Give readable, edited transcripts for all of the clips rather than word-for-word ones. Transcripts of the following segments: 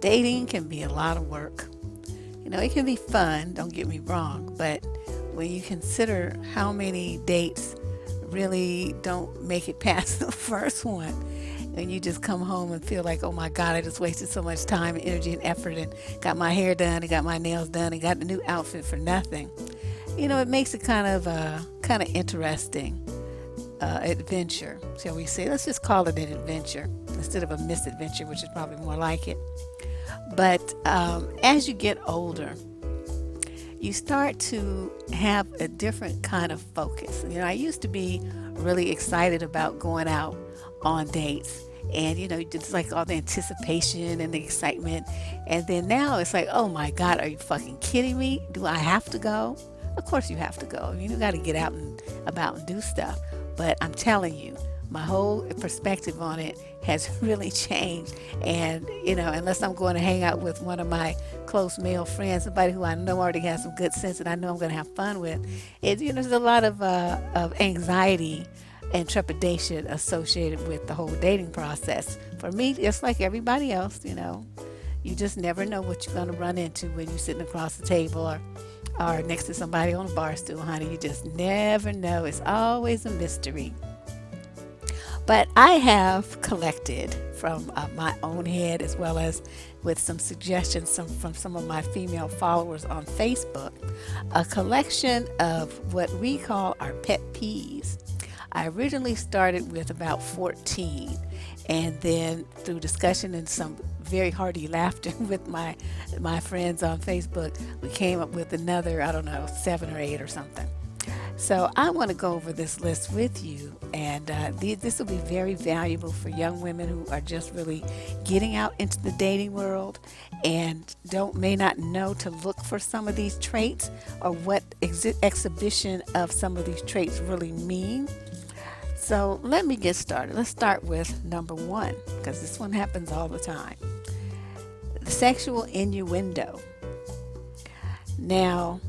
Dating can be a lot of work. It can be fun, don't get me wrong, but when you consider how many dates really don't make it past the first one, and you just come home and feel like, oh my God, I just wasted so much time and energy and effort and got my hair done and got my nails done and got the new outfit for nothing. It makes it kind of interesting adventure, shall we say. Let's just call it an adventure instead of a misadventure, which is probably more like it. But as you get older, you start to have a different kind of focus. I used to be really excited about going out on dates. And just like all the anticipation and the excitement. And then now it's like, oh my God, are you fucking kidding me? Do I have to go? Of course you have to go. You got to get out and about and do stuff. But I'm telling you, my whole perspective on it has really changed. And unless I'm going to hang out with one of my close male friends, somebody who I know already has some good sense and I know I'm going to have fun with, there's a lot of anxiety and trepidation associated with the whole dating process. For me, just like everybody else, you just never know what you're going to run into when you're sitting across the table or next to somebody on a bar stool, honey. You just never know. It's always a mystery. But I have collected from my own head, as well as with some suggestions from some of my female followers on Facebook, a collection of what we call our pet peeves. I originally started with about 14, and then through discussion and some very hearty laughter with my friends on Facebook, we came up with another, 7 or 8 or something. So I want to go over this list with you, and this will be very valuable for young women who are just really getting out into the dating world and may not know to look for some of these traits or what exhibition of some of these traits really mean. So let me get started. Let's start with number 1, because this one happens all the time. The sexual innuendo. Now,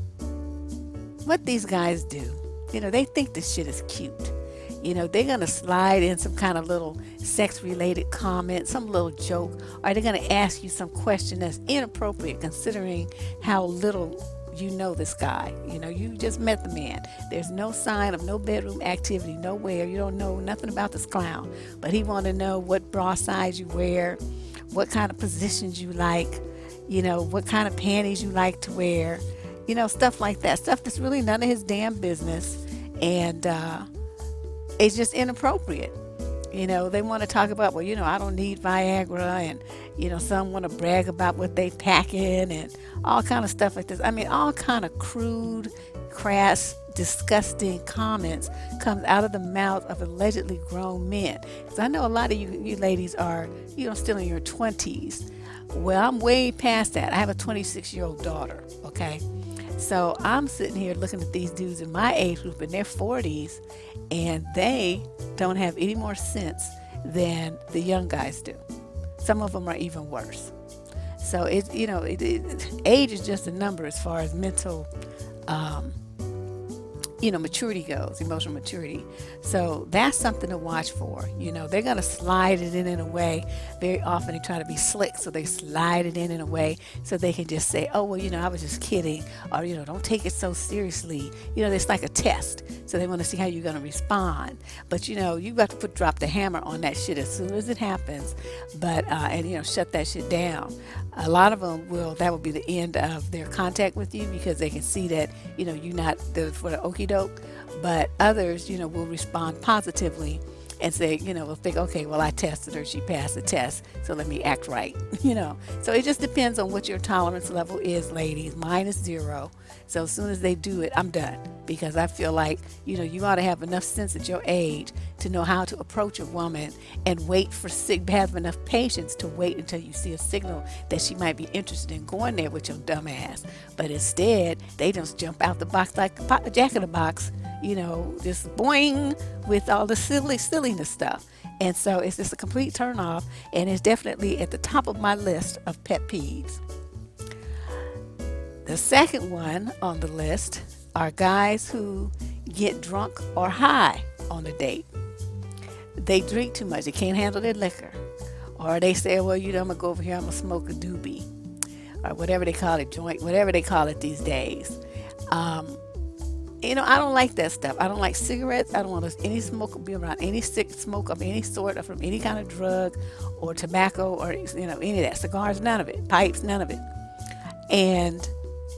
what these guys do, they think this shit is cute. They're going to slide in some kind of little sex-related comment, some little joke, or they're going to ask you some question that's inappropriate considering how little you know this guy. You just met the man. There's no sign of no bedroom activity nowhere. You don't know nothing about this clown, but he want to know what bra size you wear, what kind of positions you like, what kind of panties you like to wear, stuff like that. Stuff that's really none of his damn business, and it's just inappropriate. They want to talk about, I don't need Viagra, and some want to brag about what they packing and all kind of stuff like this. I mean, all kind of crude, crass, disgusting comments comes out of the mouth of allegedly grown men. Because I know a lot of you ladies are, still in your 20s. Well, I'm way past that. I have a 26-year-old daughter, okay? So I'm sitting here looking at these dudes in my age group in their 40s, and they don't have any more sense than the young guys do. Some of them are even worse. So age is just a number as far as mental maturity goes, emotional maturity. So that's something to watch for. They're going to slide it in a way. Very often they try to be slick, so they slide it in a way so they can just say, oh, well, I was just kidding, or, don't take it so seriously. It's like a test. So they want to see how you're going to respond. But, you got to drop the hammer on that shit as soon as it happens, but, and shut that shit down. A lot of them that will be the end of their contact with you, because they can see that, you're not for the okie doke. But others, will respond positively and say, will think, okay, well, I tested her, she passed the test, so let me act right, So it just depends on what your tolerance level is, ladies. Mine is 0. So as soon as they do it, I'm done, because I feel like, you ought to have enough sense at your age to know how to approach a woman and have enough patience to wait until you see a signal that she might be interested in going there with your dumb ass. But instead, they just jump out the box like a jack in the box, just boing with all the silliness stuff. And so it's just a complete turn off, and it's definitely at the top of my list of pet peeves. The second one on the list are guys who get drunk or high on a date. They drink too much. They can't handle their liquor. Or they say, well, I'm going to go over here, I'm going to smoke a doobie. Or whatever they call it, joint, whatever they call it these days. I don't like that stuff. I don't like cigarettes. I don't want any smoke to be around any sick smoke of any sort or from any kind of drug or tobacco or, any of that. Cigars, none of it. Pipes, none of it. And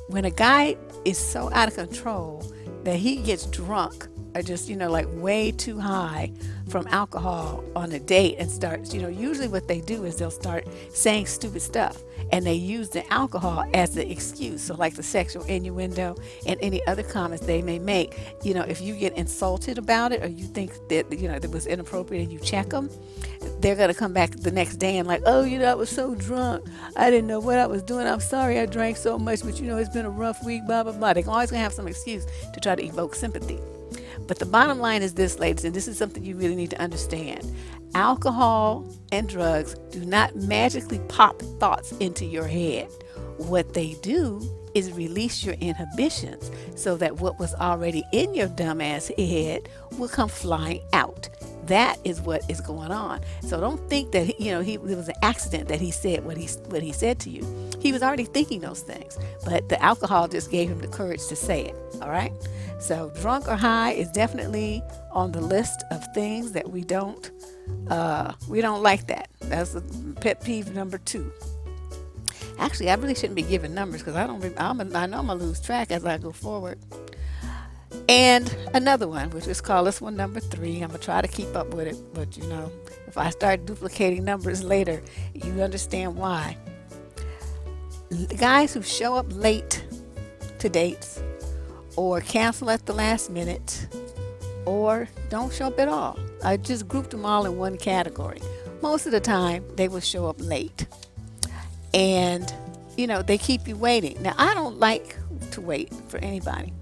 when a guy is so out of control that he gets drunk or just, like way too high from alcohol on a date and starts, usually what they do is they'll start saying stupid stuff and they use the alcohol as the excuse. So like the sexual innuendo and any other comments they may make, if you get insulted about it or you think that, that was inappropriate and you check them, they're going to come back the next day and like, oh, I was so drunk. I didn't know what I was doing. I'm sorry I drank so much, but it's been a rough week, blah, blah, blah. They're always going to have some excuse to try to evoke sympathy. But the bottom line is this, ladies, and this is something you really need to understand. Alcohol and drugs do not magically pop thoughts into your head. What they do is release your inhibitions so that what was already in your dumbass head will come flying out. That is what is going on. So don't think that it was an accident that he said what he said to you. He was already thinking those things, but the alcohol just gave him the courage to say it. All right. So drunk or high is definitely on the list of things that we don't like that. That's pet peeve number 2. Actually, I really shouldn't be giving numbers because I know I'm gonna lose track as I go forward. And another one, which is called this one number 3. I'm gonna try to keep up with it, but if I start duplicating numbers later, you understand why. The guys who show up late to dates, or cancel at the last minute, or don't show up at all. I just grouped them all in one category. Most of the time, they will show up late. And, they keep you waiting. Now, I don't like to wait for anybody.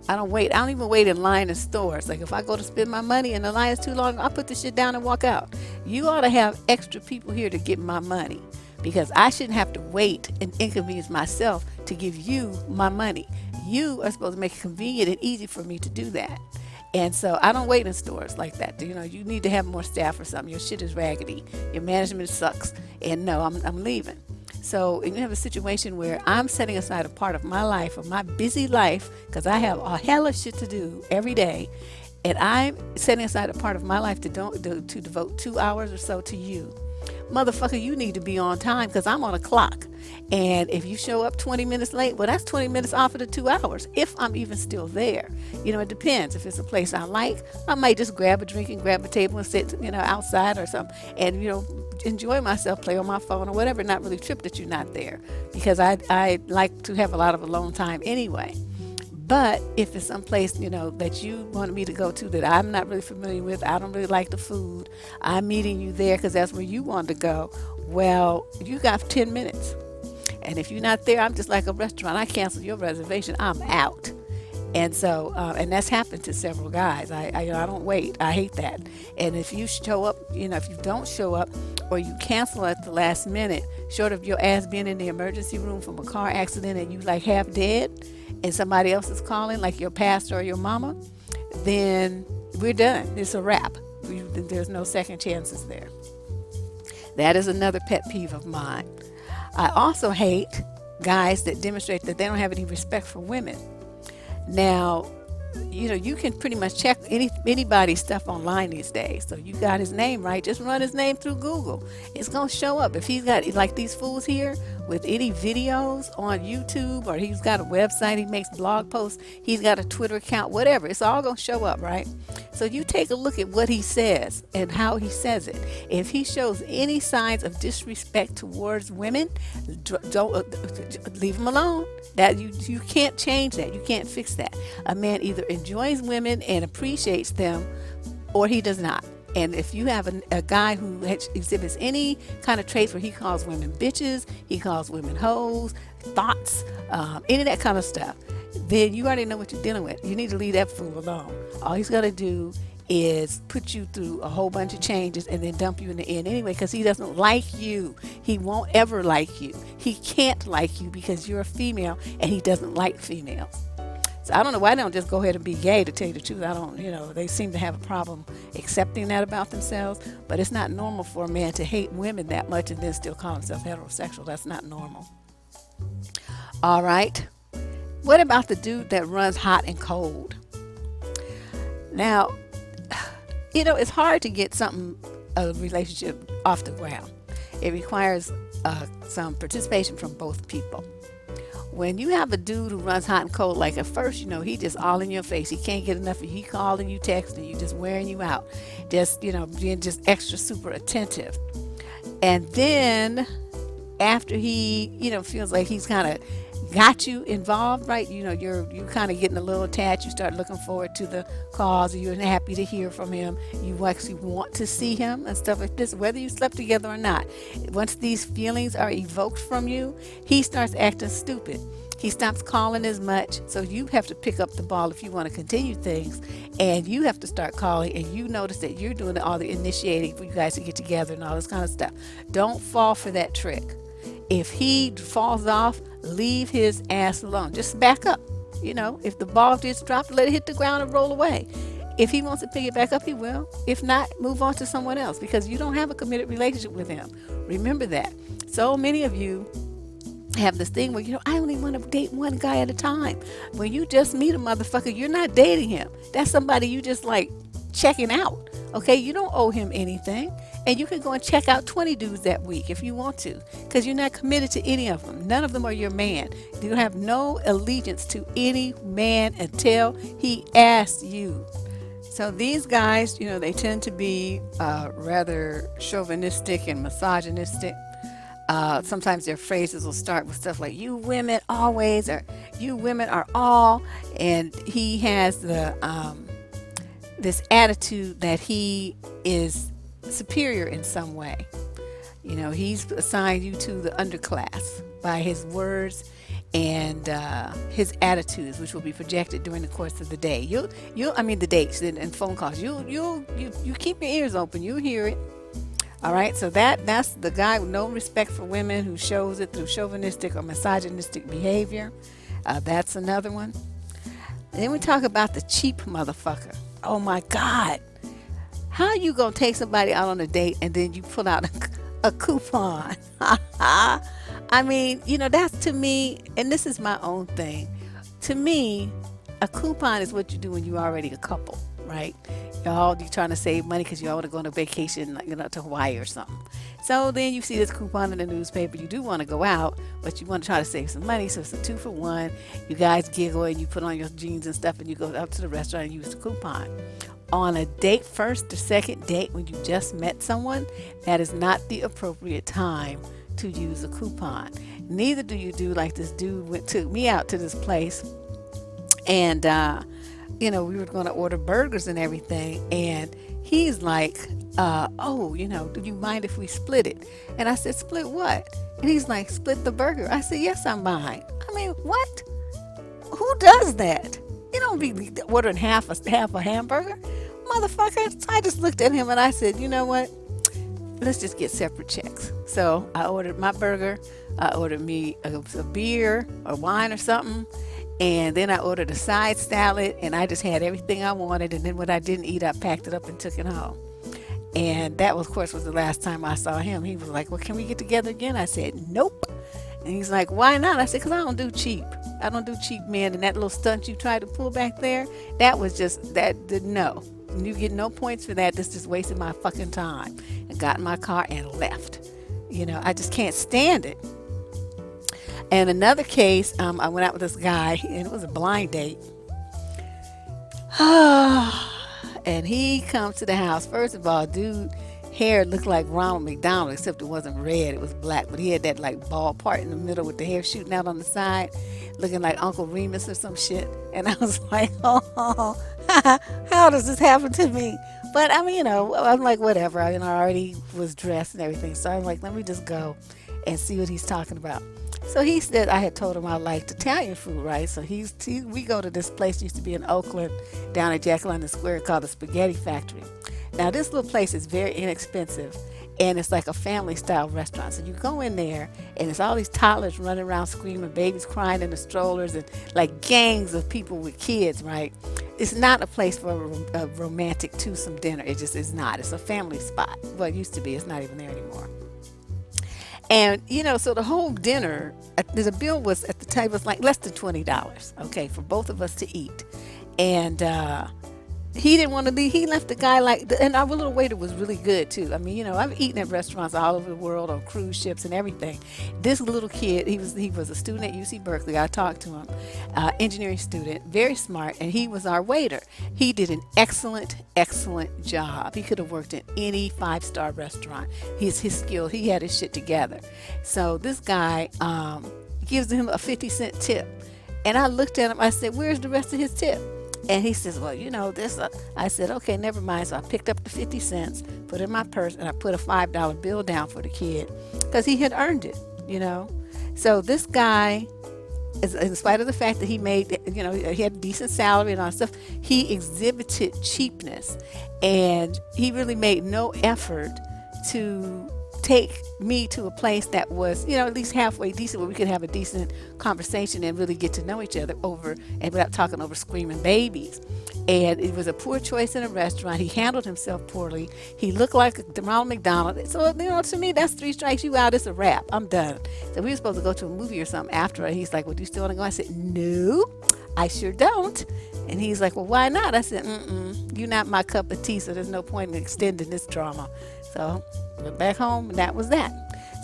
I don't wait. I don't even wait in line in stores. Like if I go to spend my money and the line is too long, I'll put the shit down and walk out. You ought to have extra people here to get my money because I shouldn't have to wait and inconvenience myself to give you my money. You are supposed to make it convenient and easy for me to do that. And so I don't wait in stores like that. You need to have more staff or something. Your shit is raggedy. Your management sucks. And no, I'm leaving. So you have a situation where I'm setting aside a part of my life, of my busy life, because I have a hell of shit to do every day. And I'm setting aside a part of my life to devote 2 hours or so to you. Motherfucker, you need to be on time because I'm on a clock. And if you show up 20 minutes late, well, that's 20 minutes off of the 2 hours, if I'm even still there. It depends. If it's a place I like, I might just grab a drink and grab a table and sit, outside or something and, enjoy myself, play on my phone or whatever, not really trip that you're not there because I like to have a lot of alone time anyway. But if it's someplace, that you wanted me to go to that I'm not really familiar with, I don't really like the food, I'm meeting you there because that's where you want to go, well, you got 10 minutes. And if you're not there, I'm just like a restaurant. I cancel your reservation, I'm out. And so, and that's happened to several guys. I don't wait. I hate that. And if you show up, if you don't show up or you cancel at the last minute, short of your ass being in the emergency room from a car accident and you like half dead and somebody else is calling, like your pastor or your mama, then we're done. It's a wrap. There's no second chances there. That is another pet peeve of mine. I also hate guys that demonstrate that they don't have any respect for women. Now, you can pretty much check anybody's stuff online these days. So you got his name right. Just run his name through Google. It's going to show up. If he's got, like these fools here, with any videos on YouTube, or he's got a website, he makes blog posts, he's got a Twitter account, whatever. It's all going to show up, right? So you take a look at what he says and how he says it. If he shows any signs of disrespect towards women, don't leave him alone. That you can't change that. You can't fix that. A man either enjoys women and appreciates them, or he does not. And if you have a guy who exhibits any kind of traits where he calls women bitches, he calls women hoes, thoughts, any of that kind of stuff, then you already know what you're dealing with. You need to leave that fool alone. All he's got to do is put you through a whole bunch of changes and then dump you in the end anyway, because he doesn't like you. He won't ever like you. He can't like you because you're a female and he doesn't like females. So I don't know why they don't just go ahead and be gay, to tell you the truth. I don't, they seem to have a problem accepting that about themselves. But it's not normal for a man to hate women that much and then still call himself heterosexual. That's not normal. All right. What about the dude that runs hot and cold? Now, it's hard to get a relationship off the ground. It requires some participation from both people. When you have a dude who runs hot and cold, like at first, he just all in your face. He can't get enough of you. He calling you, texting you, just wearing you out. Just, being just extra super attentive. And then after he, feels like he's kind of got you involved, right? You're kind of getting a little attached. You start looking forward to the calls. You're happy to hear from him. You actually want to see him and stuff like this, whether you slept together or not. Once these feelings are evoked from you, he starts acting stupid. He stops calling as much. So you have to pick up the ball if you want to continue things, and you have to start calling, and you notice that you're doing all the initiating for you guys to get together and all this kind of stuff. Don't fall for that trick. If he falls off, leave his ass alone. Just back up. If the ball gets dropped, let it hit the ground and roll away. If he wants to pick it back up, he will. If not, move on to someone else, because you don't have a committed relationship with him. Remember that. So many of you have this thing where, I only want to date one guy at a time. When you just meet a motherfucker, you're not dating him. That's somebody you just like checking out. Okay, you don't owe him anything. And you can go and check out 20 dudes that week if you want to, because you're not committed to any of them. None of them are your man. You have no allegiance to any man until he asks you. So these guys, they tend to be rather chauvinistic and misogynistic. Sometimes their phrases will start with stuff like, you women always, or you women are all. And he has this attitude that he is superior in some way. He's assigned you to the underclass by his words and his attitudes, which will be projected during the course of the day. The dates and phone calls. You keep your ears open. You hear it. All right. So that's the guy with no respect for women, who shows it through chauvinistic or misogynistic behavior. That's another one. And then we talk about the cheap motherfucker. Oh my God. How you gonna take somebody out on a date and then you pull out a coupon? That's, to me, and this is my own thing. To me, a coupon is what you do when you're already a couple, right? You're trying to save money because you all want to go on a vacation, to Hawaii or something. So then you see this coupon in the newspaper. You do want to go out, but you want to try to save some money. So it's a 2-for-1. You guys giggle and you put on your jeans and stuff, and you go up to the restaurant and use the coupon. On a date, first or second date, when you just met someone, that is not the appropriate time to use a coupon. Neither do you do like this dude took me out to this place, and we were going to order burgers and everything, and he's like, do you mind if we split it? And I said, split what? And he's like, split the burger. I said, yes, I mind. What? Who does that? You don't be ordering half a hamburger, motherfucker. So I just looked at him and I said, you know what? Let's just get separate checks. So I ordered my burger. I ordered me a beer or wine or something. And then I ordered a side salad, and I just had everything I wanted. And then what I didn't eat, I packed it up and took it home. And that, of course, was the last time I saw him. He was like, well, can we get together again? I said, nope. And he's like, why not? I said, because I don't do cheap. I don't do cheap men. And that little stunt you tried to pull back there, that was just, no. You get no points for that. This just wasted my fucking time. And got in my car and left. I just can't stand it. And another case, I went out with this guy, and it was a blind date. And he comes to the house. First of all, dude, hair looked like Ronald McDonald, except it wasn't red, it was black. But he had that like bald part in the middle with the hair shooting out on the side, looking like Uncle Remus or some shit. And I was like, oh, how does this happen to me? But I'm like, whatever. I already was dressed and everything. So I'm like, let me just go and see what he's talking about. So he said, I had told him I liked Italian food, right? So we go to this place, used to be in Oakland, down at Jack London Square, called the Spaghetti Factory. Now, this little place is very inexpensive, and it's like a family style restaurant. So you go in there, and it's all these toddlers running around screaming, babies crying in the strollers, and like gangs of people with kids, right? It's not a place for a romantic twosome dinner. It just is not. It's a family spot. Well, it used to be. It's not even there anymore. And so the whole dinner, the bill was at the table was like less than $20, okay, for both of us to eat. And he didn't want to leave. He left the guy and our little waiter was really good too. I mean, I've eaten at restaurants all over the world on cruise ships and everything. This little kid, he was a student at UC Berkeley. I talked to him, engineering student, very smart, and he was our waiter. He did an excellent, excellent job. He could have worked in any five-star restaurant. His skill, he had his shit together. So this guy gives him a 50-cent tip, and I looked at him. I said, "Where's the rest of his tip?" And he says, "Well, this." I said, "Okay, never mind." So I picked up the 50 cents, put it in my purse, and I put a $5 bill down for the kid because he had earned it. So this guy, in spite of the fact that he made, he had a decent salary and all that stuff, he exhibited cheapness, and he really made no effort to take me to a place that was, at least halfway decent, where we could have a decent conversation and really get to know each other and without talking over screaming babies. And it was a poor choice in a restaurant. He handled himself poorly. He looked like Ronald McDonald. So, to me, that's 3 strikes you out. It's a wrap. I'm done. So we were supposed to go to a movie or something after. And he's like, "Well, do you still want to go?" I said, "No, I sure don't." And he's like, "Well, why not?" I said, "You're not my cup of tea, so there's no point in extending this drama." So went back home, and that was that.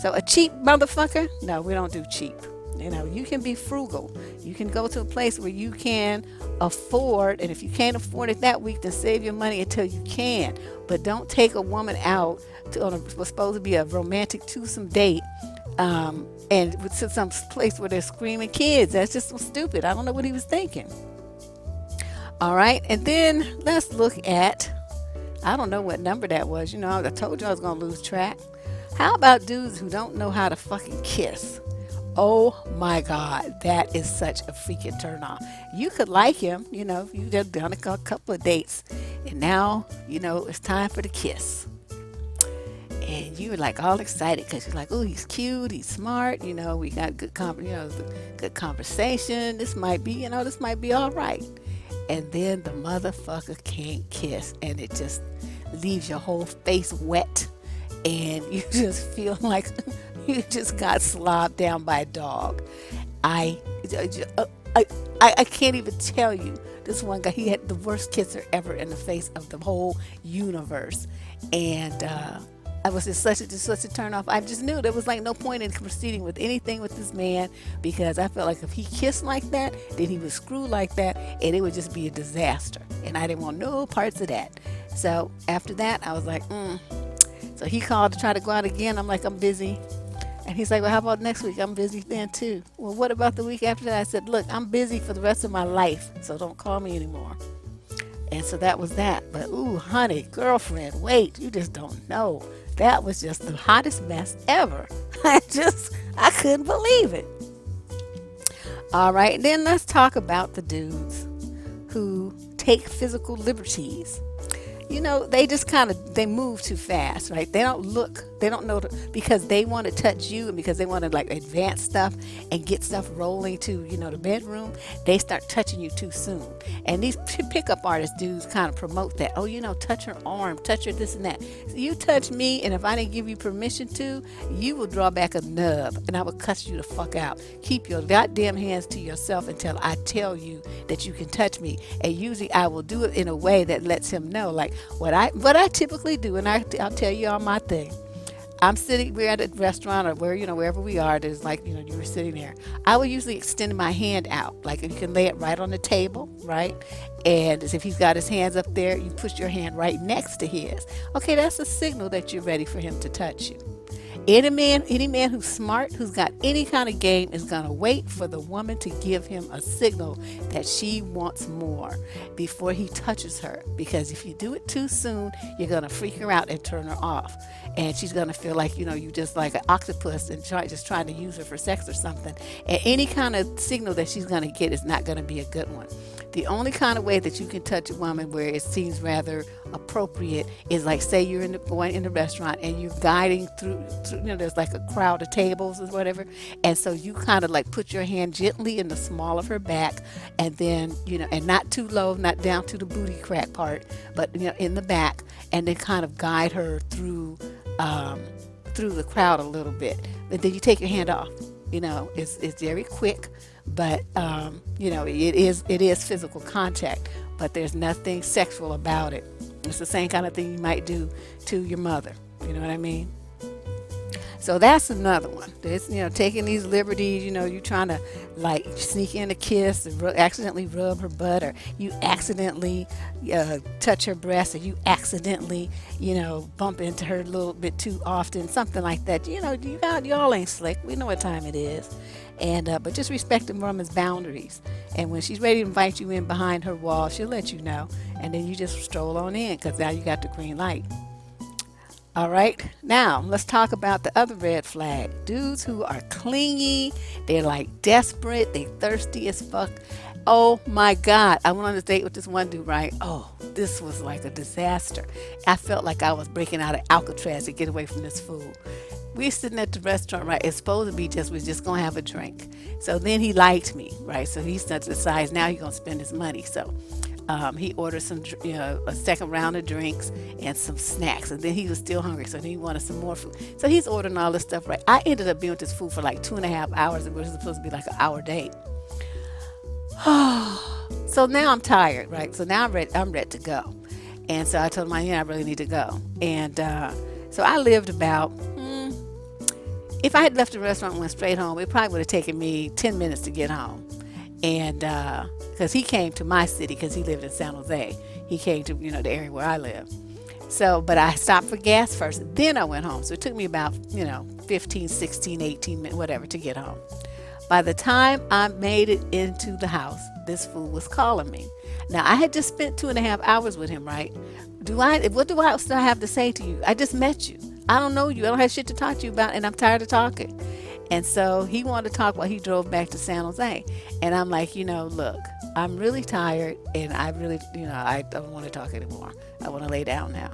So a cheap motherfucker? No, we don't do cheap. You can be frugal. You can go to a place where you can afford, and if you can't afford it that week, then save your money until you can. But don't take a woman out on what's supposed to be a romantic twosome date, and to some place where they're screaming kids. That's just so stupid. I don't know what he was thinking. All right, and then let's look at, I don't know what number that was. I told you I was going to lose track. How about dudes who don't know how to fucking kiss? Oh my God, that is such a freaking turn off. You could like him, you've just done a couple of dates, and now, it's time for the kiss. And you're like all excited because you're like, "Oh, he's cute, he's smart, we got good conversation. This might be all right." And then the motherfucker can't kiss, and it just leaves your whole face wet, and you just feel like you just got slobbed down by a dog. I can't even tell you. This one guy, he had the worst kisser ever in the face of the whole universe, and I was just such a turn off. I just knew there was like no point in proceeding with anything with this man, because I felt like if he kissed like that, then he would screw like that, and it would just be a disaster. And I didn't want no parts of that. So after that, I was like, So he called to try to go out again. I'm like, "I'm busy." And he's like, "Well, how about next week?" "I'm busy then too." "Well, what about the week after that?" I said, "Look, I'm busy for the rest of my life, so don't call me anymore." And so that was that. But ooh, honey, girlfriend, wait, you just don't know. That was just the hottest mess ever. I couldn't believe it. All right, then let's talk about the dudes who take physical liberties. They just they move too fast, right? They don't know, because they want to touch you, and because they want to like advance stuff and get stuff rolling to, the bedroom, they start touching you too soon. And these pickup artist dudes kind of promote that. "Oh, touch her arm, touch her this and that." So you touch me, and if I didn't give you permission to, you will draw back a nub, and I will cuss you the fuck out. Keep your goddamn hands to yourself until I tell you that you can touch me. And usually I will do it in a way that lets him know, like, what I typically do, and I'll tell you all my thing. We're at a restaurant or wherever we are, there's like, you were sitting there. I would usually extend my hand out. Like, you can lay it right on the table, right? And as if he's got his hands up there, you push your hand right next to his. Okay, that's a signal that you're ready for him to touch you. Any man who's smart, who's got any kind of game, is gonna wait for the woman to give him a signal that she wants more before he touches her. Because if you do it too soon, you're gonna freak her out and turn her off, and she's gonna feel like you just like an octopus and just trying to use her for sex or something. And any kind of signal that she's gonna get is not gonna be a good one. The only kind of way that you can touch a woman where it seems rather appropriate is like, say you're going in the restaurant and you're guiding through, there's like a crowd of tables or whatever, and so you kind of like put your hand gently in the small of her back, and then and not too low, not down to the booty crack part, but in the back, and then kind of guide her through the crowd a little bit. But then you take your hand off. It's very quick, but it is physical contact, but there's nothing sexual about it. It's the same kind of thing you might do to your mother. You know what I mean? So that's another one. It's, taking these liberties, you trying to like sneak in a kiss and accidentally rub her butt, or you accidentally touch her breast, or you accidentally, bump into her a little bit too often, something like that. Y'all ain't slick. We know what time it is. And but just respect the woman's boundaries. And when she's ready to invite you in behind her wall, she'll let you know. And then you just stroll on in, because now you got the green light. All right, now let's talk about the other red flag. Dudes who are clingy, they're like desperate, they thirsty as fuck. Oh my God, I went on a date with this one dude, right? Oh, this was like a disaster. I felt like I was breaking out of Alcatraz to get away from this fool. We sitting at the restaurant, right? It's supposed to be we're just gonna have a drink. So then he liked me, right? So he decides now he's gonna spend his money. So he ordered some, a second round of drinks and some snacks, and then he was still hungry, so then he wanted some more food. So he's ordering all this stuff, right? I ended up being with this food for like 2.5 hours, and it was supposed to be like an hour date. So now I'm tired, right? So now I'm ready to go, and so I told him, I really need to go, and so I lived about. If I had left the restaurant and went straight home, it probably would have taken me 10 minutes to get home. And because he came to my city, because he lived in San Jose, he came to the area where I live. So, but I stopped for gas first, then I went home. So it took me about 15, 16, 18 minutes, whatever, to get home. By the time I made it into the house, this fool was calling me. Now I had just spent 2.5 hours with him, right? What do I still have to say to you? I just met you. I don't know you. I don't have shit to talk to you about, and I'm tired of talking. And so he wanted to talk while he drove back to San Jose. And I'm like, look, I'm really tired, and I really, I don't want to talk anymore. I want to lay down now.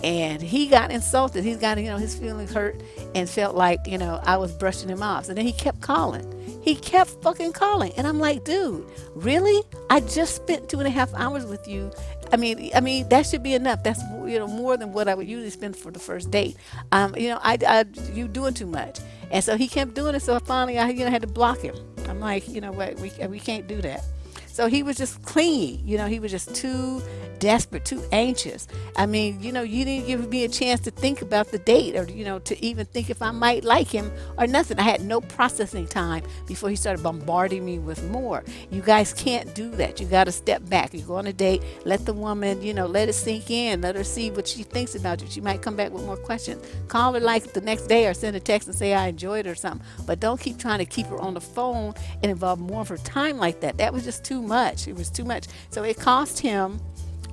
And he got insulted. He's got, his feelings hurt, and felt like, I was brushing him off. So then he kept calling. He kept fucking calling. And I'm like, dude, really? I just spent 2.5 hours with you. I mean, that should be enough. That's, more than what I would usually spend for the first date. You doing too much. And so he kept doing it. So finally, I had to block him. I'm like, what? We can't do that. So he was just clingy. He was just too desperate, too anxious. I mean, you didn't give me a chance to think about the date, or, to even think if I might like him or nothing. I had no processing time before he started bombarding me with more. You guys can't do that. You got to step back. You go on a date, let the woman, let it sink in, let her see what she thinks about you. She might come back with more questions. Call her like the next day, or send a text and say I enjoyed it or something. But don't keep trying to keep her on the phone and involve more of her time like that. That was just too much. It was too much. So it cost him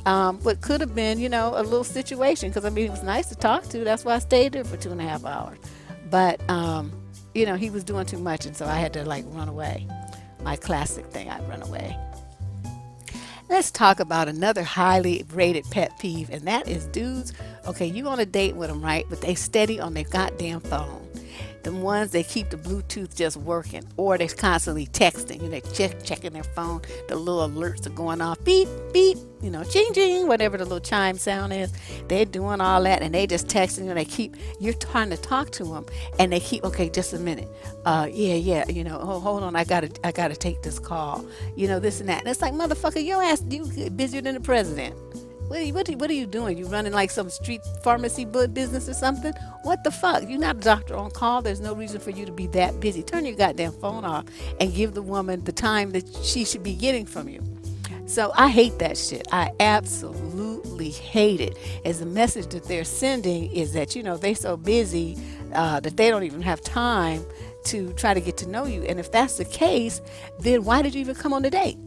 what could have been, a little situation, because it was nice to talk to. That's why I stayed there for 2.5 hours. But he was doing too much, and so I had to run away. My classic thing, I'd run away. Let's talk about another highly rated pet peeve, and that is dudes. Okay, you on a date with them, right? But they steady on their goddamn phone. The ones that keep the Bluetooth just working, or they're constantly texting. They're checking their phone. The little alerts are going off. Beep, beep, ching, ching, whatever the little chime sound is. They're doing all that, and they just texting. You're trying to talk to them, and they keep, okay, just a minute. Yeah. Hold on, I gotta take this call. This and that. And it's like, motherfucker, your ass, you busier than the president. What are you doing? You running like some street pharmacy business or something? What the fuck? You're not a doctor on call. There's no reason for you to be that busy. Turn your goddamn phone off and give the woman the time that she should be getting from you. So I hate that shit. I absolutely hate it. As the message that they're sending is that, they so busy, that they don't even have time to try to get to know you. And if that's the case, then why did you even come on the date?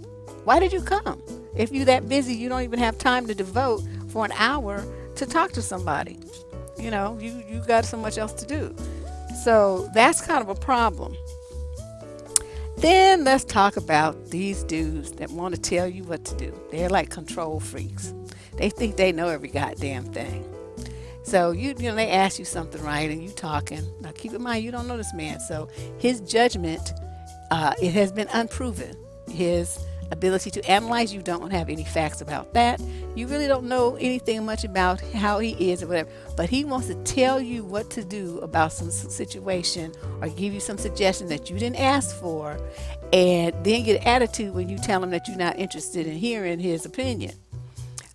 Why did you come? If you're that busy, you don't even have time to devote for an hour to talk to somebody. You got so much else to do. So that's kind of a problem. Then let's talk about these dudes that want to tell you what to do. They're like control freaks. They think they know every goddamn thing. So they ask you something, right, and you talking. Now keep in mind, you don't know this man, so his judgment, it has been unproven. His ability to analyze, you don't have any facts about that. You really don't know anything much about how he is or whatever. But he wants to tell you what to do about some situation or give you some suggestion that you didn't ask for, and then get an attitude when you tell him that you're not interested in hearing his opinion.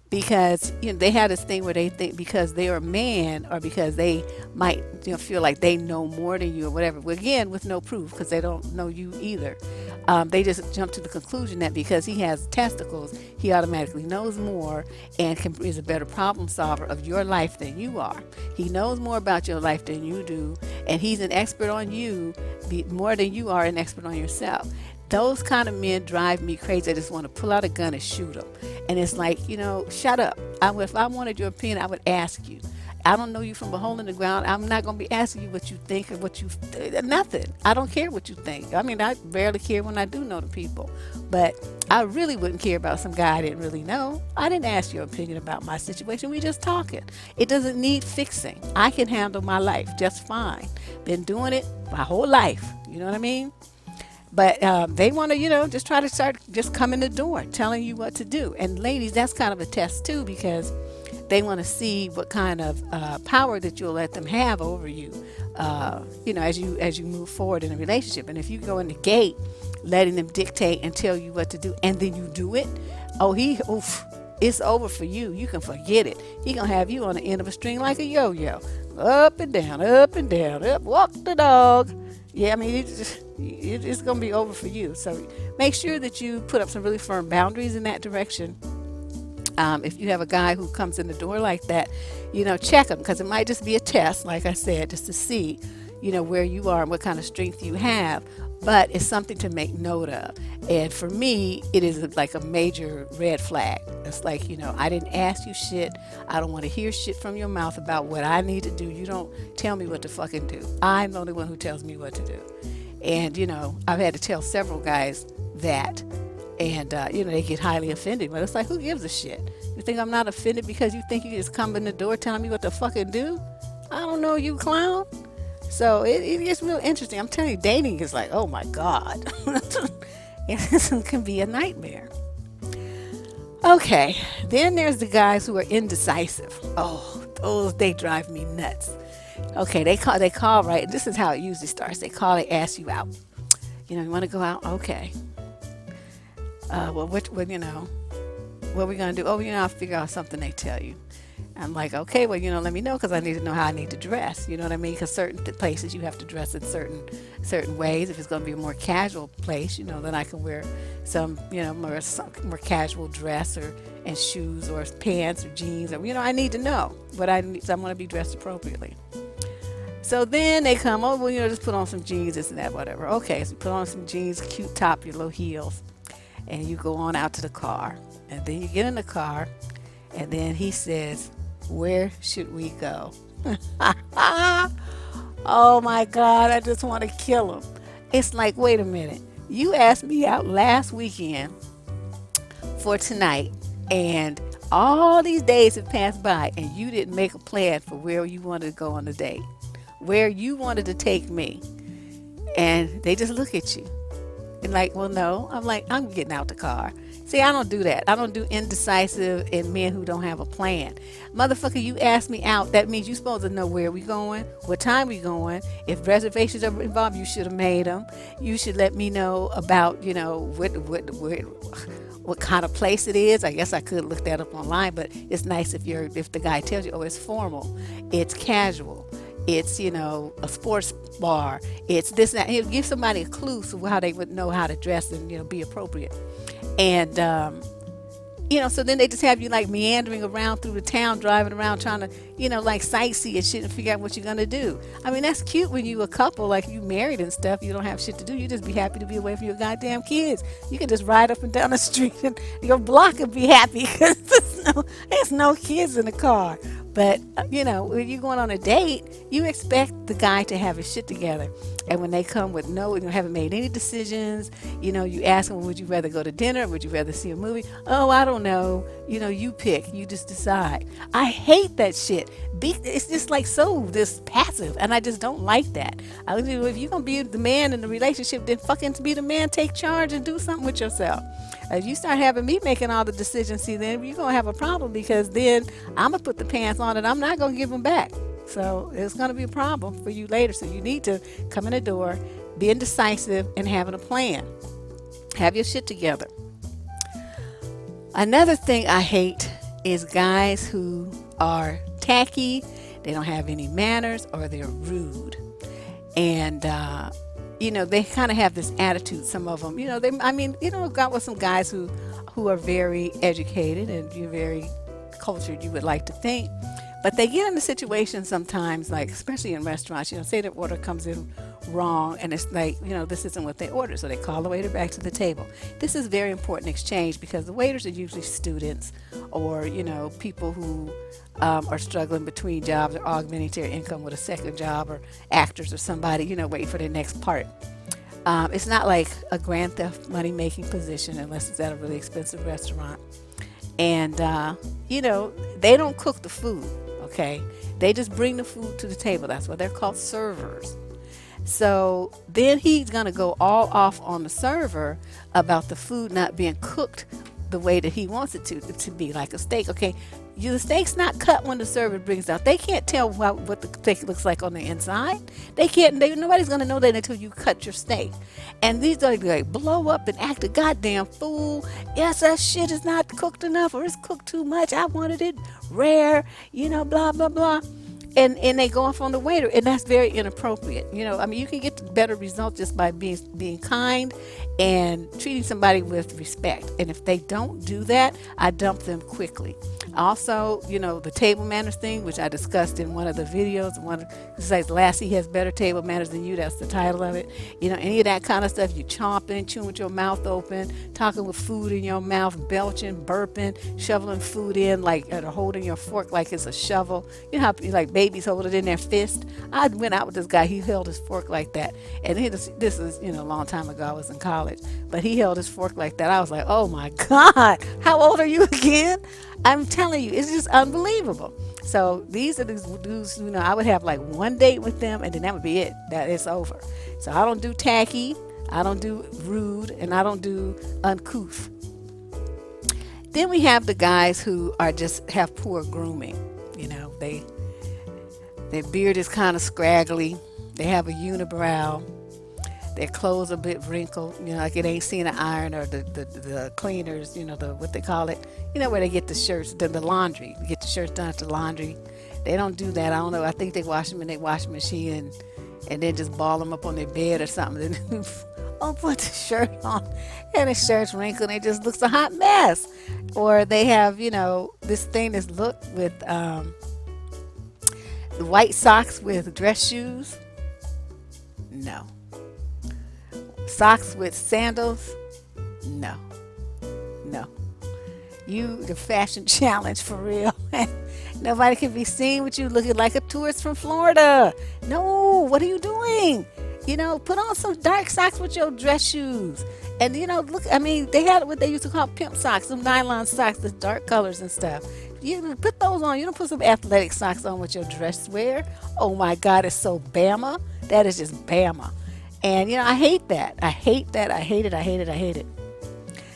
Because they have this thing where they think because they're a man or because they might feel like they know more than you or whatever. Well, again, with no proof, because they don't know you either. They just jump to the conclusion that because he has testicles, he automatically knows more and is a better problem solver of your life than you are. He knows more about your life than you do, and he's an expert on you more than you are an expert on yourself. Those kind of men drive me crazy. I just want to pull out a gun and shoot them. And it's like, shut up. If I wanted your opinion, I would ask you. I don't know you from a hole in the ground. I'm not going to be asking you what you think or nothing. I don't care what you think. I mean, I barely care when I do know the people. But I really wouldn't care about some guy I didn't really know. I didn't ask your opinion about my situation. We just talking. It doesn't need fixing. I can handle my life just fine. Been doing it my whole life. You know what I mean? But they want to, just try to just come in the door telling you what to do. And ladies, that's kind of a test too, because they want to see what kind of power that you'll let them have over you, as you move forward in a relationship. And if you go in the gate letting them dictate and tell you what to do, and then you do it, it's over for you. You can forget it. He gonna have you on the end of a string like a yo-yo, up and down, up, walk the dog. Yeah, I mean, it's going to be over for you. So make sure that you put up some really firm boundaries in that direction. If you have a guy who comes in the door like that, check him, because it might just be a test, like I said, just to see, where you are and what kind of strength you have. But it's something to make note of. And for me, it is like a major red flag. It's like, I didn't ask you shit. I don't want to hear shit from your mouth about what I need to do. You don't tell me what to fucking do. I'm the only one who tells me what to do. And, I've had to tell several guys that. And, they get highly offended. But it's like, who gives a shit? You think I'm not offended because you think you just come in the door telling me what to fucking do? I don't know, you clown. So it gets real interesting. I'm telling you, dating is like, oh my God. It can be a nightmare. Okay, then there's the guys who are indecisive. Oh, they drive me nuts. Okay, they call, right? This is how it usually starts. They ask you out. You want to go out? Okay. What are we going to do? I'll figure out something they tell you. I'm like, okay, well, let me know, because I need to know how I need to dress. You know what I mean? Because certain places you have to dress in certain ways. If it's going to be a more casual place, then I can wear some more casual dress and shoes or pants or jeans. Or I need to know what I need. So I'm going to be dressed appropriately. So then they come, just put on some jeans, this and that, whatever. Okay, so you put on some jeans, cute top, your low heels, and you go on out to the car. And then you get in the car, and then he says, where should we go? Oh my God, I just want to kill him. It's like, wait a minute. You asked me out last weekend for tonight, and all these days have passed by, and you didn't make a plan for where you wanted to go on the date, where you wanted to take me. And they just look at you and like, well, no. I'm like, I'm getting out the car. See, I don't do that. I don't do indecisive and men who don't have a plan. Motherfucker, you asked me out. That means you're supposed to know where we going, what time we going. If reservations are involved, you should have made them. You should let me know about, what kind of place it is. I guess I could look that up online, but it's nice if the guy tells you, it's formal, it's casual, it's, a sports bar, it's this and that. He'll give somebody a clue to how they would know how to dress and, be appropriate. And So then they just have you like meandering around through the town, driving around trying to, like sightsee and shit and figure out what you're gonna do. I mean, that's cute when you a couple, like you married and stuff. You don't have shit to do. You just be happy to be away from your goddamn kids. You can just ride up and down the street and your block and be happy because there's no kids in the car. But when you're going on a date, you expect the guy to have his shit together. And when they come with no, haven't made any decisions, you ask them, would you rather go to dinner? Would you rather see a movie? Oh, I don't know. You pick. You just decide. I hate that shit. It's just like so this passive, and I just don't like that. If you're gonna be the man in the relationship, then fucking be the man. Take charge and do something with yourself. If you start having me making all the decisions, see, then you're gonna have a problem because then I'm gonna put the pants on and I'm not gonna give them back. So it's gonna be a problem for you later. So you need to come in the door, be indecisive, and having a plan. Have your shit together. Another thing I hate is guys who are tacky, they don't have any manners, or they're rude. And they kind of have this attitude, some of them. Got with some guys who are very educated and you're very cultured, you would like to think. But they get in a situation sometimes, like especially in restaurants, say their order comes in wrong and it's like, this isn't what they ordered. So they call the waiter back to the table. This is very important exchange because the waiters are usually students or, people who are struggling between jobs or augmenting their income with a second job, or actors or somebody, waiting for their next part. It's not like a grand theft money making position unless it's at a really expensive restaurant. And, they don't cook the food. Okay, they just bring the food to the table. That's why they're called servers. So then he's gonna go all off on the server about the food not being cooked the way that he wants it to be, like a steak. Okay, the steak's not cut when the server brings it out. They can't tell what the steak looks like on the inside. Nobody's gonna know that until you cut your steak. And these are like blow up and act a goddamn fool. Yes, that shit is not cooked enough, or it's cooked too much. I wanted it rare, blah blah blah. And they go off on the waiter, and that's very inappropriate. You can get better results just by being kind and treating somebody with respect. And if they don't do that, I dump them quickly. Also, the table manners thing, which I discussed in one of the videos. It says Lassie has better table manners than you. That's the title of it. Any of that kind of stuff. You chomping, chewing with your mouth open, talking with food in your mouth, belching, burping, shoveling food in or holding your fork like it's a shovel. How like babies hold it in their fist. I went out with this guy. He held his fork like that, and this is a long time ago. I was in college, but he held his fork like that. I was like, oh my God, how old are you again? I'm telling you, it's just unbelievable. So these are the dudes, I would have like one date with them and then that would be it. That it's over. So I don't do tacky, I don't do rude, and I don't do uncouth. Then we have the guys who are just have poor grooming. Their beard is kind of scraggly. They have a unibrow. Their clothes are a bit wrinkled, like it ain't seen an iron, or the cleaners, what they call it, where they get the shirts, the laundry. You get the shirts done at the laundry. They don't do that. I don't know. I think they wash them in their washing machine and then just ball them up on their bed or something. Then put the shirt on and the shirt's wrinkled and it just looks a hot mess. Or they have, this thing, this look with the white socks with dress shoes. No. Socks with sandals? No. The fashion challenge for real. Nobody can be seen with you looking like a tourist from Florida. No, what are you doing? Put on some dark socks with your dress shoes. And, they had what they used to call pimp socks, some nylon socks with dark colors and stuff. You put those on. You don't put some athletic socks on with your dress wear. Oh my God, it's so Bama. That is just Bama. And, I hate that. I hate that. I hate it.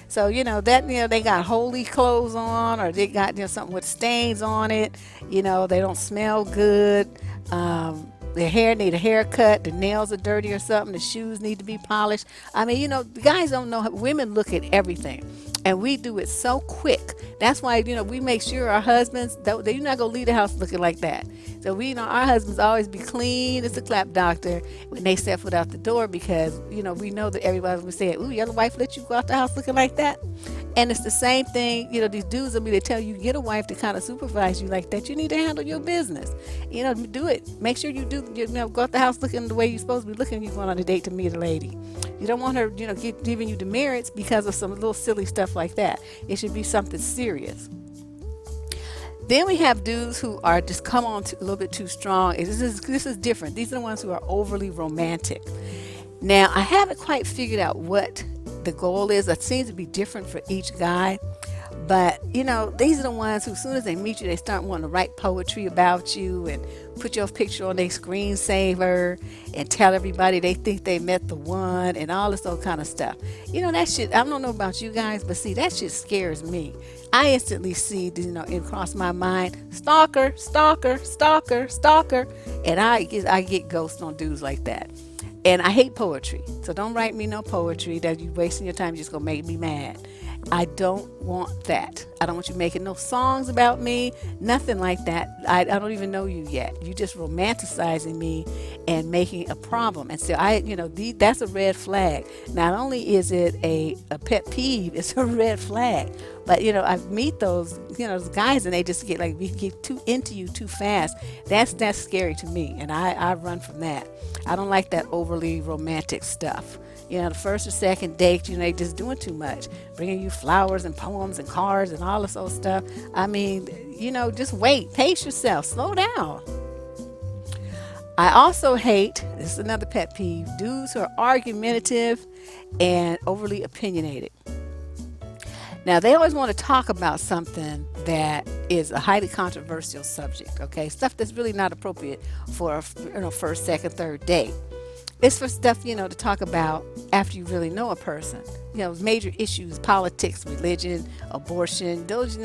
So, they got holy clothes on, or they got, something with stains on it. They don't smell good. Their hair need a haircut. The nails are dirty or something. The shoes need to be polished. The guys don't know. Women look at everything. And we do it so quick. That's why, we make sure our husbands, they're not going to leave the house looking like that. So our husbands always be clean as a clap doctor when they step foot out the door, because, we know that everybody's going to say, ooh, your wife let you go out the house looking like that. And it's the same thing, these dudes, they tell you get a wife to kind of supervise you like that. You need to handle your business. Do it. Make sure you do, go out the house looking the way you're supposed to be looking. You're going on a date to meet a lady. You don't want her, giving you demerits because of some little silly stuff like that. It should be something serious. Then we have dudes who are just come on a little bit too strong. This is different. These are the ones who are overly romantic. Now, I haven't quite figured out what the goal is. It seems to be different for each guy. But, these are the ones who, as soon as they meet you, they start wanting to write poetry about you and put your picture on their screensaver and tell everybody they think they met the one and all this old kind of stuff. That shit, I don't know about you guys, but see, that shit scares me. I instantly see, it cross my mind, stalker, stalker, stalker, stalker. And I get ghosts on dudes like that. And I hate poetry. So don't write me no poetry that you wasting your time, just gonna make me mad. I don't want that. I don't want you making no songs about me, nothing like that. I don't even know you yet. You just romanticizing me and making a problem. And so that's a red flag. Not only is it a pet peeve, it's a red flag. But I meet those guys and they just get too into you too fast. That's scary to me, and I run from that. I don't like that overly romantic stuff. The first or second date, they just doing too much, bringing you flowers and poems and cards and all this old stuff. I mean, just wait, pace yourself, slow down. I also hate, this is another pet peeve, dudes who are argumentative and overly opinionated. Now, they always want to talk about something that is a highly controversial subject, okay? Stuff that's really not appropriate for a first, second, third date. It's for stuff, to talk about after you really know a person. Major issues, politics, religion, abortion, those,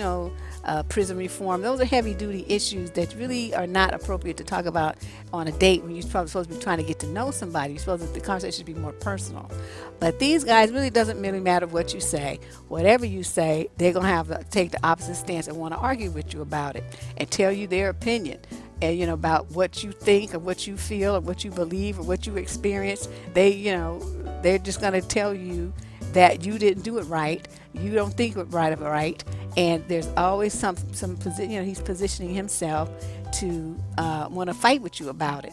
prison reform. Those are heavy duty issues that really are not appropriate to talk about on a date when you're probably supposed to be trying to get to know somebody. You're supposed to, the conversation should be more personal. But these guys, really doesn't really matter what you say. Whatever you say, they're going to have to take the opposite stance and want to argue with you about it and tell you their opinion. And about what you think or what you feel or what you believe or what you experience. They're just going to tell you that you didn't do it right. You don't think it right. And there's always some position. He's positioning himself to want to fight with you about it.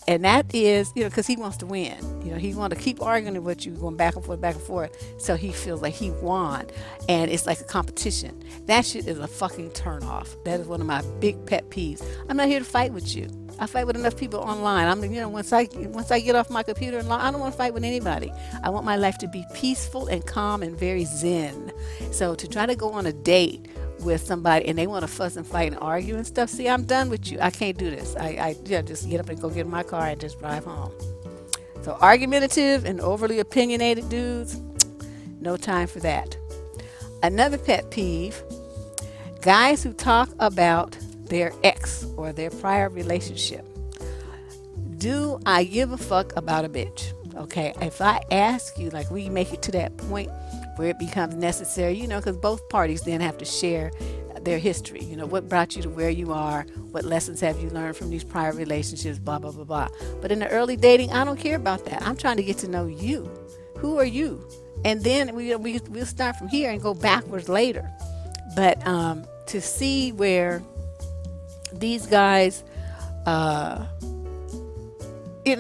And that is, because he wants to win. He wants to keep arguing with you, going back and forth, so he feels like he won. And it's like a competition. That shit is a fucking turnoff. That is one of my big pet peeves. I'm not here to fight with you. I fight with enough people online. Once I get off my computer and I don't want to fight with anybody. I want my life to be peaceful and calm and very zen. So to try to go on a date with somebody and they want to fuss and fight and argue and stuff, see, I'm done with you. I can't do this. I just get up and go get in my car and just drive home. So argumentative and overly opinionated dudes, no time for that. Another pet peeve, guys who talk about their ex or their prior relationship. Do I give a fuck about a bitch? Okay, if I ask you, we make it to that point where it becomes necessary, because both parties then have to share their history. What brought you to where you are, what lessons have you learned from these prior relationships, blah, blah, blah, blah. But in the early dating, I don't care about that. I'm trying to get to know you. Who are you? And then we'll start from here and go backwards later. But to see where these guys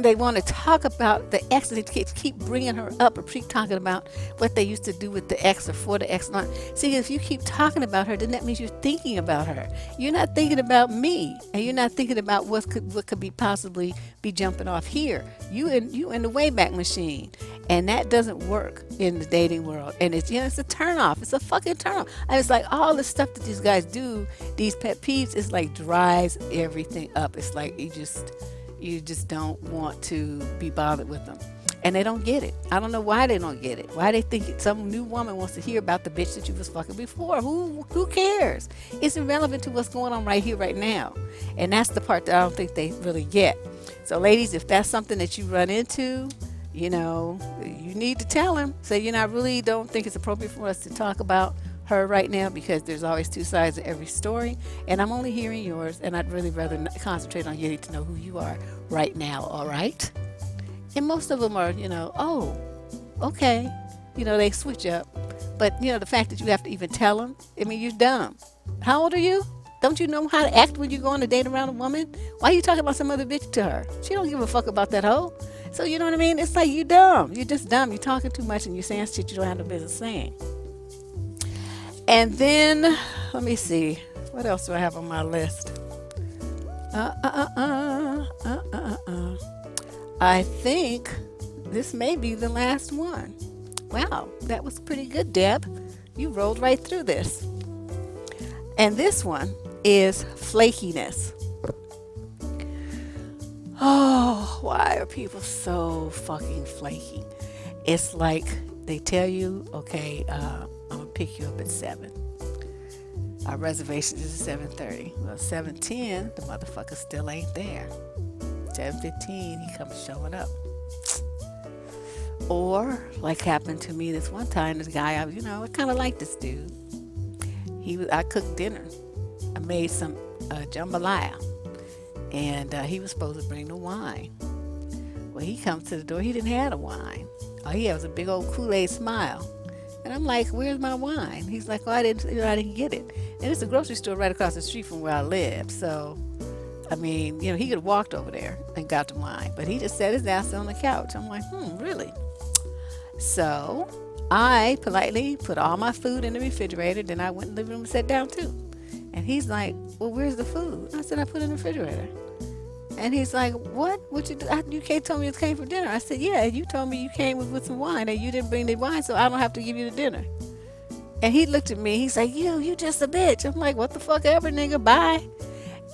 they want to talk about the ex, they keep bringing her up or keep talking about what they used to do with the ex or for the ex. See, if you keep talking about her, then that means you're thinking about her. You're not thinking about me, and you're not thinking about what could be possibly be jumping off here. You in the Wayback Machine, and that doesn't work in the dating world. And it's it's a turnoff. It's a fucking turnoff. And it's like all the stuff that these guys do, these pet peeves, is like dries everything up. It's like you just don't want to be bothered with them. And they don't get it. I don't know why they don't get it. Why they think some new woman wants to hear about the bitch that you was fucking before. Who cares? It's irrelevant to what's going on right here, right now. And that's the part that I don't think they really get. So ladies, if that's something that you run into, you need to tell him. Say, I really don't think it's appropriate for us to talk about her right now, because there's always two sides of every story, and I'm only hearing yours, and I'd really rather concentrate on getting to know who you are right now, all right? And most of them are, oh, okay, they switch up. But, the fact that you have to even tell them, I mean, you're dumb. How old are you? Don't you know how to act when you go on a date around a woman? Why are you talking about some other bitch to her? She don't give a fuck about that hoe. So, you know what I mean? It's like you dumb. You're just dumb. You're talking too much and you're saying shit you don't have no business saying. And then, let me see. What else do I have on my list? I think this may be the last one. Wow, that was pretty good, Deb. You rolled right through this. And this one is flakiness. Oh, why are people so fucking flaky? It's like they tell you, okay, I'm going to pick you up at 7. Our reservation is at 7:30. Well, 7:10, the motherfucker still ain't there. 7:15, he comes showing up. Or, like happened to me this one time, this guy, I kind of like this dude. I cooked dinner. I made some jambalaya. And he was supposed to bring the wine. Well, he comes to the door. He didn't have the wine. All he had was a big old Kool-Aid smile. And I'm like, where's my wine? He's like, oh, I didn't get it. And it's a grocery store right across the street from where I live. So, I mean, he could have walked over there and got the wine. But he just sat his ass on the couch. I'm like, really? So I politely put all my food in the refrigerator. Then I went in the living room and sat down too. And he's like, well, where's the food? I said, I put it in the refrigerator. And he's like, what? What you do? You can't tell me it came for dinner. I said, yeah, you told me you came with some wine and you didn't bring the wine, so I don't have to give you the dinner. And he looked at me. He's like, you just a bitch. I'm like, what the fuck ever, nigga, bye.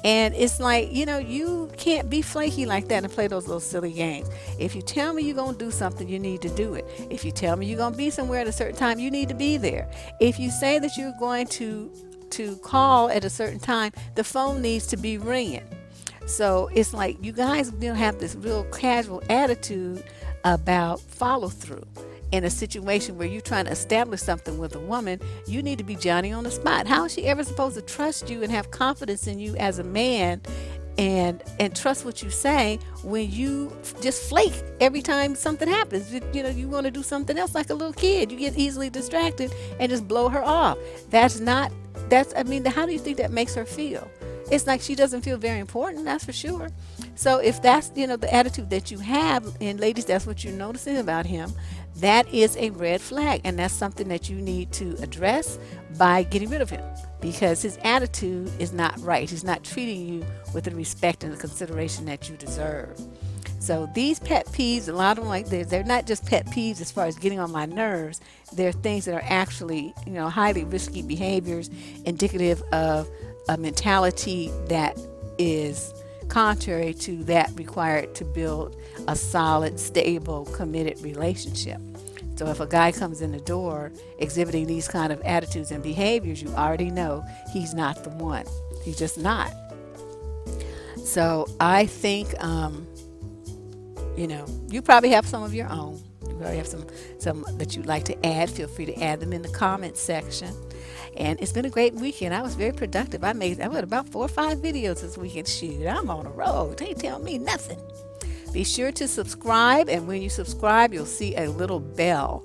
And it's like, you can't be flaky like that and play those little silly games. If you tell me you're going to do something, you need to do it. If you tell me you're going to be somewhere at a certain time, you need to be there. If you say that you're going to call at a certain time, the phone needs to be ringing. So it's like you guys have this real casual attitude about follow through. In a situation where you're trying to establish something with a woman, you need to be Johnny on the spot. How is she ever supposed to trust you and have confidence in you as a man and trust what you say when you just flake every time something happens? You want to do something else like a little kid. You get easily distracted and just blow her off. How do you think that makes her feel? It's like she doesn't feel very important, that's for sure. So if that's, the attitude that you have, and ladies, that's what you're noticing about him, that is a red flag. And that's something that you need to address by getting rid of him, because his attitude is not right. He's not treating you with the respect and the consideration that you deserve. So these pet peeves, a lot of them, they're not just pet peeves as far as getting on my nerves. They're things that are actually, highly risky behaviors, indicative of a mentality that is contrary to that required to build a solid, stable, committed relationship. So if a guy comes in the door exhibiting these kind of attitudes and behaviors, you already know he's not the one. He's just not. So I think, you probably have some of your own. You probably have some that you'd like to add. Feel free to add them in the comments section. And it's been a great weekend. I was very productive. I made about 4 or 5 videos this weekend. Shoot, I'm on a roll. They tell me nothing. Be sure to subscribe, and when you subscribe, you'll see a little bell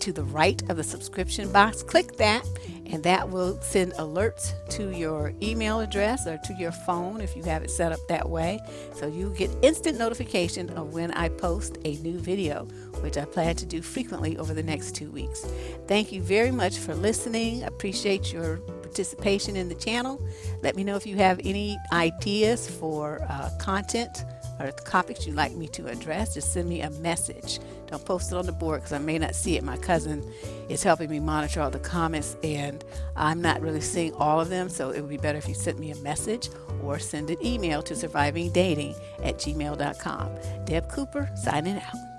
to the right of the subscription box. Click that, and that will send alerts to your email address or to your phone if you have it set up that way. So you get instant notification of when I post a new video, which I plan to do frequently over the next 2 weeks. Thank you very much for listening. Appreciate your participation in the channel. Let me know if you have any ideas for content or topics you'd like me to address. Just send me a message. Don't post it on the board because I may not see it. My cousin is helping me monitor all the comments, and I'm not really seeing all of them, so it would be better if you sent me a message or send an email to survivingdating@gmail.com. Deb Cooper, signing out.